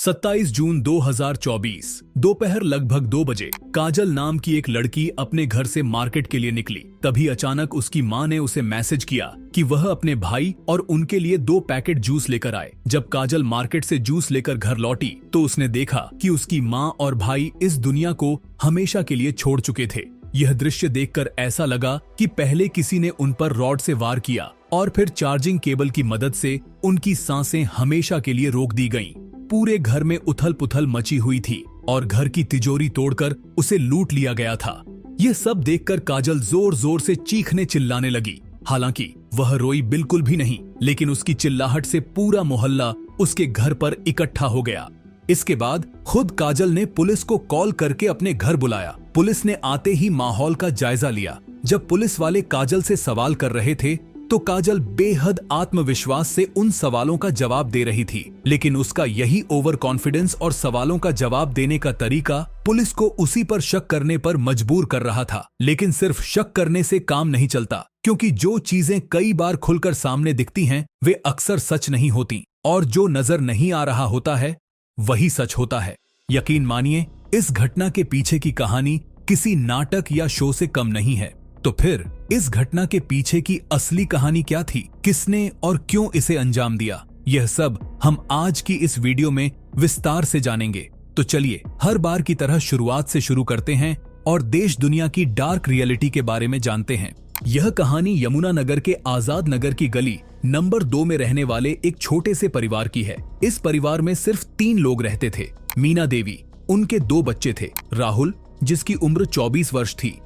27 जून 2024 दोपहर लगभग 2 बजे काजल नाम की एक लड़की अपने घर से मार्केट के लिए निकली। तभी अचानक उसकी मां ने उसे मैसेज किया कि वह अपने भाई और उनके लिए 2 पैकेट जूस लेकर आए। जब काजल मार्केट से जूस लेकर घर लौटी तो उसने देखा कि उसकी मां और भाई इस दुनिया को हमेशा के लिए छोड़ चुके थे। यह दृश्य देखकर ऐसा लगा कि पहले किसी ने उन पर रॉड से वार किया और फिर चार्जिंग केबल की मदद से उनकी सांसें हमेशा के लिए रोक दी गईं। पूरे घर में उथल पुथल मची हुई थी और घर की तिजोरी तोड़कर उसे लूट लिया गया था। यह सब देखकर काजल जोर जोर से चीखने चिल्लाने लगी। हालांकि वह रोई बिल्कुल भी नहीं, लेकिन उसकी चिल्लाहट से पूरा मोहल्ला उसके घर पर इकट्ठा हो गया। इसके बाद खुद काजल ने पुलिस को कॉल करके अपने घर बुलाया। पुलिस ने आते ही माहौल का जायजा लिया। जब पुलिस वाले काजल से सवाल कर रहे थे तो काजल बेहद आत्मविश्वास से उन सवालों का जवाब दे रही थी, लेकिन उसका यही ओवर कॉन्फिडेंस और सवालों का जवाब देने का तरीका पुलिस को उसी पर शक करने पर मजबूर कर रहा था। लेकिन सिर्फ शक करने से काम नहीं चलता, क्योंकि जो चीजें कई बार खुलकर सामने दिखती हैं वे अक्सर सच नहीं होती, और जो नजर नहीं आ रहा होता है वही सच होता है। यकीन मानिए, इस घटना के पीछे की कहानी किसी नाटक या शो से कम नहीं है। तो फिर इस घटना के पीछे की असली कहानी क्या थी? किसने और क्यों इसे अंजाम दिया? यह सब हम आज की इस वीडियो में विस्तार से जानेंगे। तो चलिए हर बार की तरह शुरुआत से शुरू करते हैं और देश दुनिया की डार्क रियलिटी के बारे में जानते हैं। यह कहानी यमुनानगर के आजाद नगर की गली नंबर 2 में रहने वाले एक छोटे से परिवार की है। इस परिवार में सिर्फ 3 लोग रहते थे। मीना देवी, उनके 2 बच्चे थे, राहुल जिसकी उम्र 24 वर्ष थी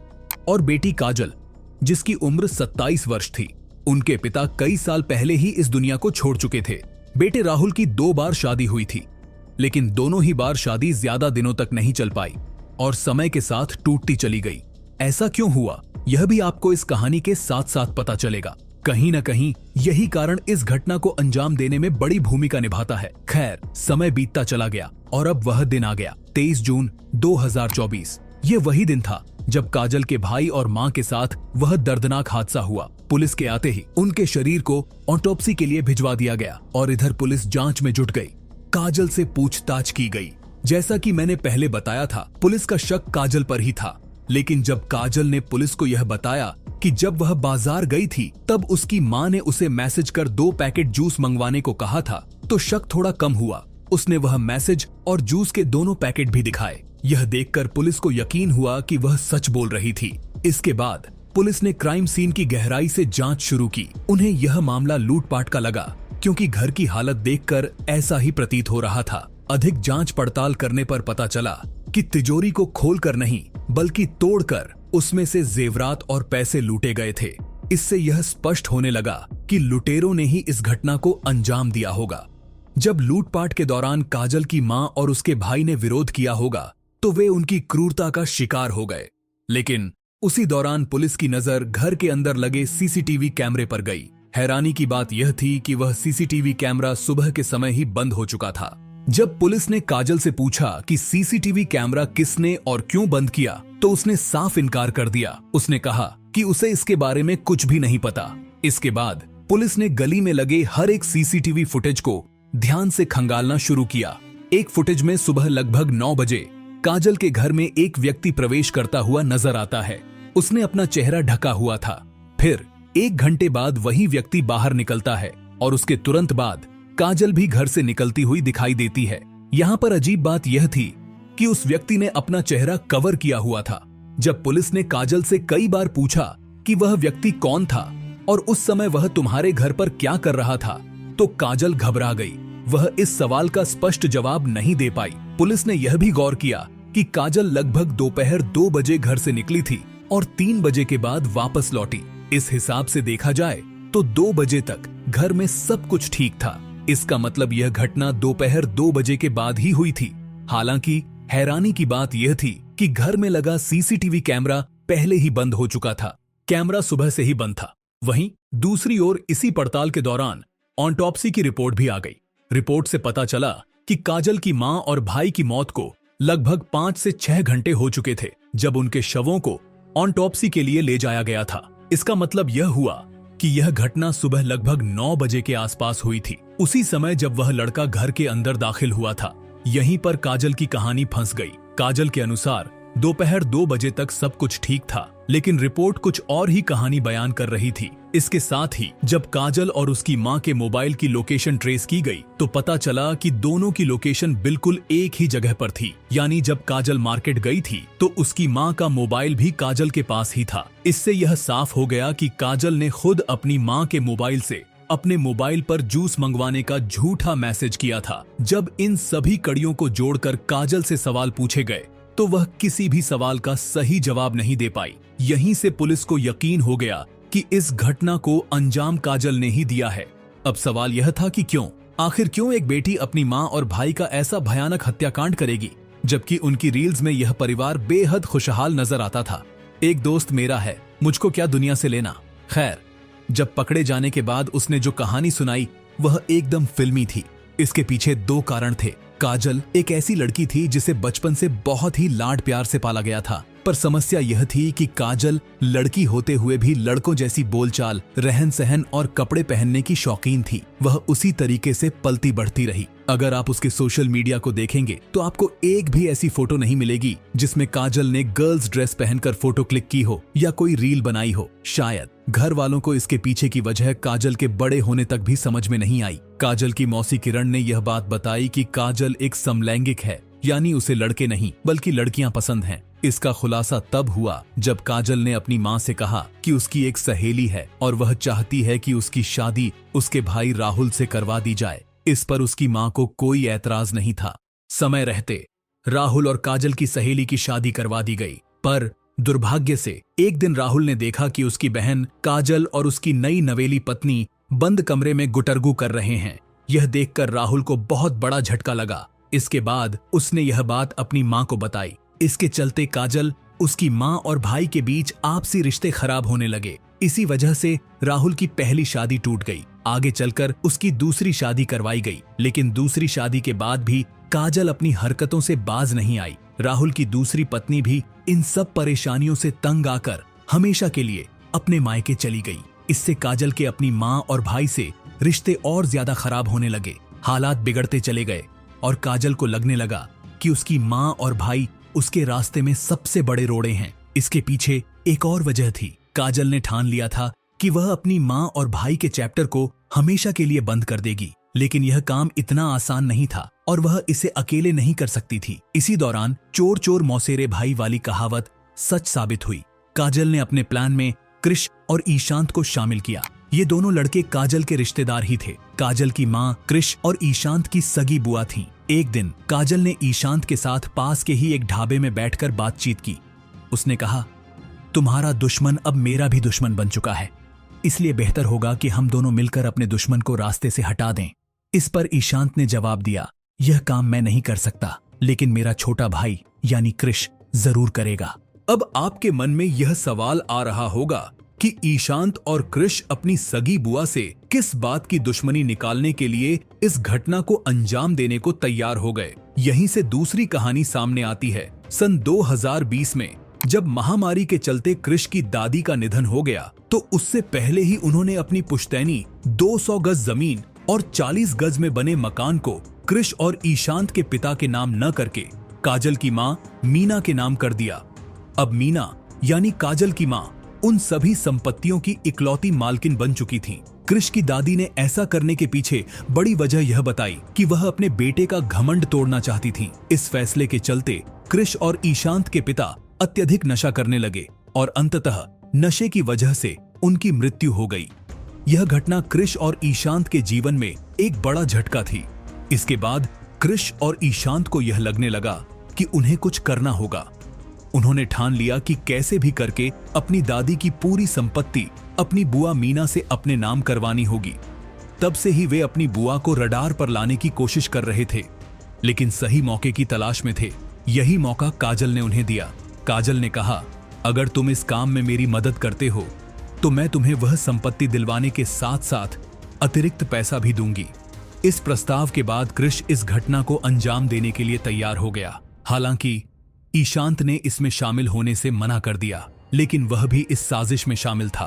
और बेटी काजल जिसकी उम्र 27 वर्ष थी। उनके पिता कई साल पहले ही इस दुनिया को छोड़ चुके थे। बेटे राहुल की 2 बार शादी हुई थी, लेकिन दोनों ही बार शादी ज्यादा दिनों तक नहीं चल पाई और समय के साथ टूटती चली गई। ऐसा क्यों हुआ, यह भी आपको इस कहानी के साथ साथ पता चलेगा। कहीं न कहीं यही कारण इस घटना को अंजाम देने में बड़ी भूमिका निभाता है। खैर, समय बीतता चला गया और अब वह दिन आ गया, 23 जून 2024। ये वही दिन था जब काजल के भाई और मां के साथ वह दर्दनाक हादसा हुआ। पुलिस के आते ही उनके शरीर को ऑटोप्सी के लिए भिजवा दिया गया और इधर पुलिस जांच में जुट गई। काजल से पूछताछ की गई। जैसा कि मैंने पहले बताया था, पुलिस का शक काजल पर ही था, लेकिन जब काजल ने पुलिस को यह बताया कि जब वह बाजार गई थी तब उसकी मां ने उसे मैसेज कर 2 पैकेट जूस मंगवाने को कहा था, तो शक थोड़ा कम हुआ। उसने वह मैसेज और जूस के दोनों पैकेट भी दिखाए। यह देखकर पुलिस को यकीन हुआ कि वह सच बोल रही थी। इसके बाद पुलिस ने क्राइम सीन की गहराई से जांच शुरू की। उन्हें यह मामला लूटपाट का लगा, क्योंकि घर की हालत देखकर ऐसा ही प्रतीत हो रहा था। अधिक जांच पड़ताल करने पर पता चला कि तिजोरी को खोलकर नहीं बल्कि तोड़कर उसमें से जेवरात और पैसे लूटे गए थे। इससे यह स्पष्ट होने लगा कि लुटेरों ने ही इस घटना को अंजाम दिया होगा। जब लूटपाट के दौरान काजल की मां और उसके भाई ने विरोध किया होगा तो वे उनकी क्रूरता का शिकार हो गए। लेकिन उसी दौरान पुलिस की नजर घर के अंदर लगे सीसीटीवी कैमरे पर गई। हैरानी की बात यह थी कि वह सीसीटीवी कैमरा सुबह के समय ही बंद हो चुका था। जब पुलिस ने काजल से पूछा कि सीसीटीवी कैमरा किसने और क्यों बंद किया, तो उसने साफ इनकार कर दिया। उसने कहा कि उसे इसके बारे में कुछ भी नहीं पता। इसके बाद पुलिस ने गली में लगे हर एक सीसीटीवी फुटेज को ध्यान से खंगालना शुरू किया। एक फुटेज में सुबह लगभग 9 बजे काजल के घर में एक व्यक्ति प्रवेश करता हुआ नजर आता है। उसने अपना चेहरा ढका हुआ था। फिर 1 घंटे बाद वही व्यक्ति बाहर निकलता है और उसके तुरंत बाद काजल भी घर से निकलती हुई दिखाई देती है। यहाँ पर अजीब बात यह थी कि उस व्यक्ति ने अपना चेहरा कवर किया हुआ था। जब पुलिस ने काजल से कई बार पूछा कि वह व्यक्ति कौन था और उस समय वह तुम्हारे घर पर क्या कर रहा था, तो काजल घबरा गई। वह इस सवाल का स्पष्ट जवाब नहीं दे पाई। पुलिस ने यह भी गौर किया कि काजल लगभग दोपहर 2 बजे घर से निकली थी और 3 बजे के बाद वापस लौटी। इस हिसाब से देखा जाए तो 2 बजे तक घर में सब कुछ ठीक था। इसका मतलब यह घटना दोपहर 2 बजे के बाद ही हुई थी। हालांकि हैरानी की बात यह थी कि घर में लगा सीसीटीवी कैमरा पहले ही बंद हो चुका था। कैमरा सुबह से ही बंद था। वहीं दूसरी ओर इसी पड़ताल के दौरान ऑटोप्सी की रिपोर्ट भी आ गई। रिपोर्ट से पता चला कि काजल की मां और भाई की मौत को लगभग 5 से 6 घंटे हो चुके थे जब उनके शवों को ऑटोप्सी के लिए ले जाया गया था। इसका मतलब यह हुआ कि यह घटना सुबह लगभग 9 बजे के आसपास हुई थी। उसी समय जब वह लड़का घर के अंदर दाखिल हुआ था। यहीं पर काजल की कहानी फंस गई। काजल के अनुसार दोपहर 2 बजे तक सब कुछ ठीक था, लेकिन रिपोर्ट कुछ और ही कहानी बयान कर रही थी। इसके साथ ही जब काजल और उसकी मां के मोबाइल की लोकेशन ट्रेस की गई तो पता चला कि दोनों की लोकेशन बिल्कुल एक ही जगह पर थी। यानी जब काजल मार्केट गई थी तो उसकी मां का मोबाइल भी काजल के पास ही था। इससे यह साफ हो गया कि काजल ने खुद अपनी मां के मोबाइल से अपने मोबाइल पर जूस मंगवाने का झूठा मैसेज किया था। जब इन सभी कड़ियों को जोड़कर काजल से सवाल पूछे गए तो वह किसी भी सवाल का सही जवाब नहीं दे पाई। यहीं से पुलिस को यकीन हो गया कि इस घटना को अंजाम काजल ने ही दिया है। अब सवाल यह था कि आखिर क्यों एक बेटी अपनी मां और भाई का ऐसा भयानक हत्याकांड करेगी, जबकि उनकी रील्स में यह परिवार बेहद खुशहाल नजर आता था। एक दोस्त मेरा है, मुझको क्या दुनिया से लेना। खैर, जब पकड़े जाने के बाद उसने जो कहानी सुनाई वह एकदम फिल्मी थी। इसके पीछे 2 कारण थे। काजल एक ऐसी लड़की थी जिसे बचपन से बहुत ही लाड प्यार से पाला गया था, पर समस्या यह थी कि काजल लड़की होते हुए भी लड़कों जैसी बोलचाल, रहन सहन और कपड़े पहनने की शौकीन थी। वह उसी तरीके से पलती बढ़ती रही। अगर आप उसके सोशल मीडिया को देखेंगे तो आपको एक भी ऐसी फोटो नहीं मिलेगी जिसमें काजल ने गर्ल्स ड्रेस पहनकर फोटो क्लिक की हो या कोई रील बनाई हो। शायद घर वालों को इसके पीछे की वजह काजल के बड़े होने तक भी समझ में नहीं आई। काजल की मौसी किरण ने यह बात बताई कि काजल एक समलैंगिक है, यानी उसे लड़के नहीं बल्कि लड़कियां पसंद हैं। इसका खुलासा तब हुआ जब काजल ने अपनी मां से कहा कि उसकी एक सहेली है और वह चाहती है कि उसकी शादी उसके भाई राहुल से करवा दी जाए। इस पर उसकी मां को कोई ऐतराज नहीं था। समय रहते राहुल और काजल की सहेली की शादी करवा दी गई, पर दुर्भाग्य से एक दिन राहुल ने देखा कि उसकी बहन काजल और उसकी नई नवेली पत्नी बंद कमरे में गुटरगू कर रहे हैं। यह देखकर राहुल को बहुत बड़ा झटका लगा। इसके बाद उसने यह बात अपनी मां को बताई। इसके चलते काजल, उसकी मां और भाई के बीच आपसी रिश्ते खराब होने लगे। इसी वजह से राहुल की पहली शादी टूट गई। आगे चलकर उसकी दूसरी शादी करवाई गई, लेकिन दूसरी शादी के बाद भी काजल अपनी हरकतों से बाज नहीं आई। राहुल की दूसरी पत्नी भी इन सब परेशानियों से तंग आकर हमेशा के लिए अपने मायके चली गई। इससे काजल के अपनी मां और भाई से रिश्ते और ज्यादा खराब होने लगे। हालात बिगड़ते चले गए और काजल को लगने लगा कि उसकी मां और भाई उसके रास्ते में सबसे बड़े रोड़े हैं। इसके पीछे एक और वजह थी। काजल ने ठान लिया था कि वह अपनी मां और भाई के चैप्टर को हमेशा के लिए बंद कर देगी, लेकिन यह काम इतना आसान नहीं था और वह इसे अकेले नहीं कर सकती थी। इसी दौरान चोर चोर मौसेरे भाई वाली कहावत सच साबित हुई। काजल ने अपने प्लान में कृष और ईशांत को शामिल किया। ये दोनों लड़के काजल के रिश्तेदार ही थे। काजल की मां कृष और ईशांत की सगी बुआ थीं। एक दिन काजल ने ईशांत के साथ पास के ही एक ढाबे में बैठकर बातचीत की। उसने कहा, तुम्हारा दुश्मन अब मेरा भी दुश्मन बन चुका है, इसलिए बेहतर होगा कि हम दोनों मिलकर अपने दुश्मन को रास्ते से हटा दें। इस पर ईशांत ने जवाब दिया, यह काम मैं नहीं कर सकता, लेकिन मेरा छोटा भाई यानी कृष जरूर करेगा। अब आपके मन में यह सवाल आ रहा होगा कि ईशांत और कृष अपनी सगी बुआ से किस बात की दुश्मनी निकालने के लिए इस घटना को अंजाम देने को तैयार हो गए। यहीं से दूसरी कहानी सामने आती है। सन 2020 में जब महामारी के चलते कृष की दादी का निधन हो गया, तो उससे पहले ही उन्होंने अपनी पुश्तैनी 200 गज जमीन और 40 गज में बने मकान को कृष और ईशांत के पिता के नाम न करके काजल की मां मीना के नाम कर दिया। अब मीना यानी काजल की मां उन सभी संपत्तियों की इकलौती मालकिन बन चुकी थीं। कृष की दादी ने ऐसा करने के पीछे बड़ी वजह यह बताई कि वह अपने बेटे का घमंड तोड़ना चाहती थीं। इस फैसले के चलते कृष और ईशांत के पिता अत्यधिक नशा करने लगे और अंततः नशे की वजह से उनकी मृत्यु हो गई। यह घटना कृष और ईशांत के जीवन में एक बड़ा झटका थी। इसके बाद कृष और ईशांत को यह लगने लगा कि उन्हें कुछ करना होगा। उन्होंने ठान लिया कि कैसे भी करके अपनी दादी की पूरी संपत्ति अपनी बुआ मीना से अपने नाम करवानी होगी। तब से ही वे अपनी बुआ को रडार पर लाने की कोशिश कर रहे थे, लेकिन सही मौके की तलाश में थे। यही मौका काजल ने उन्हें दिया। काजल ने कहा, अगर तुम इस काम में मेरी मदद करते हो तो मैं तुम्हें वह संपत्ति दिलवाने के साथ साथ अतिरिक्त पैसा भी दूंगी। इस प्रस्ताव के बाद कृष इस घटना को अंजाम देने के लिए तैयार हो गया। हालांकि ईशांत ने इसमें शामिल होने से मना कर दिया, लेकिन वह भी इस साजिश में शामिल था।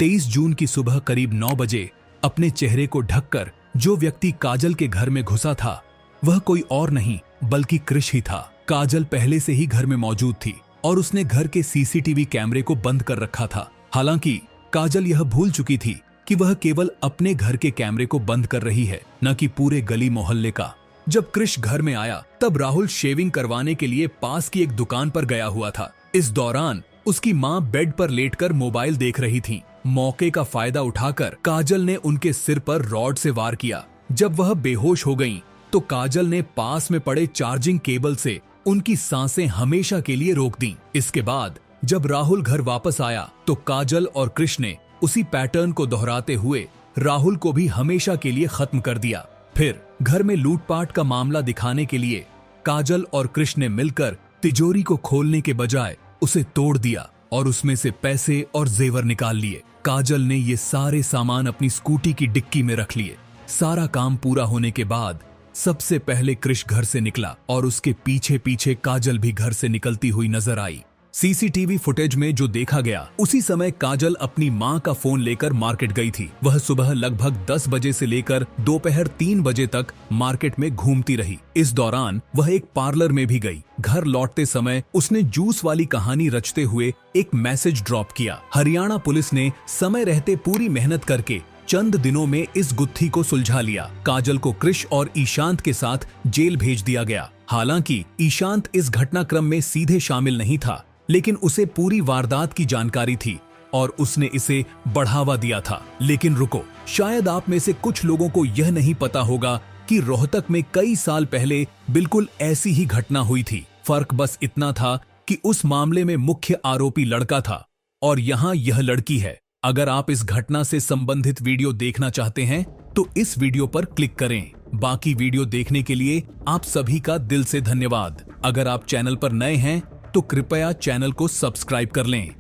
23 जून की सुबह करीब 9 बजे अपने चेहरे को ढककर जो व्यक्ति काजल के घर में घुसा था वह कोई और नहीं बल्कि कृष ही था। काजल पहले से ही घर में मौजूद थी और उसने घर के सीसीटीवी कैमरे को बंद कर रखा था। हालांकि काजल यह भूल चुकी थी कि वह केवल अपने घर के कैमरे को बंद कर रही है, न कि पूरे गली मोहल्ले का। जब कृष घर में आया तब राहुल शेविंग करवाने के लिए पास की एक दुकान पर गया हुआ था। इस दौरान उसकी मां बेड पर लेटकर मोबाइल देख रही थी। मौके का फायदा उठाकर काजल ने उनके सिर पर रॉड से वार किया। जब वह बेहोश हो गईं, तो काजल ने पास में पड़े चार्जिंग केबल से उनकी सांसें हमेशा के लिए रोक दी। इसके बाद जब राहुल घर वापस आया तो काजल और कृष ने उसी पैटर्न को दोहराते हुए राहुल को भी हमेशा के लिए खत्म कर दिया। फिर घर में लूटपाट का मामला दिखाने के लिए काजल और कृष ने मिलकर तिजोरी को खोलने के बजाय उसे तोड़ दिया और उसमें से पैसे और जेवर निकाल लिए। काजल ने ये सारे सामान अपनी स्कूटी की डिक्की में रख लिए। सारा काम पूरा होने के बाद सबसे पहले कृष घर से निकला और उसके पीछे पीछे काजल भी घर से निकलती हुई नजर आई। सीसीटीवी फुटेज में जो देखा गया, उसी समय काजल अपनी मां का फोन लेकर मार्केट गई थी। वह सुबह लगभग 10 बजे से लेकर दोपहर 3 बजे तक मार्केट में घूमती रही। इस दौरान वह एक पार्लर में भी गई। घर लौटते समय उसने जूस वाली कहानी रचते हुए एक मैसेज ड्रॉप किया। हरियाणा पुलिस ने समय रहते पूरी मेहनत करके चंद दिनों में इस गुत्थी को सुलझा लिया। काजल को कृष और ईशांत के साथ जेल भेज दिया गया। हालांकि ईशांत इस घटनाक्रम में सीधे शामिल नहीं था, लेकिन उसे पूरी वारदात की जानकारी थी और उसने इसे बढ़ावा दिया था। लेकिन रुको, शायद आप में से कुछ लोगों को यह नहीं पता होगा कि रोहतक में कई साल पहले बिल्कुल ऐसी ही घटना हुई थी। फर्क बस इतना था कि उस मामले में मुख्य आरोपी लड़का था और यहाँ यह लड़की है। अगर आप इस घटना से संबंधित वीडियो देखना चाहते हैं तो इस वीडियो पर क्लिक करें। बाकी वीडियो देखने के लिए आप सभी का दिल से धन्यवाद। अगर आप चैनल पर नए हैं तो कृपया चैनल को सब्सक्राइब कर लें।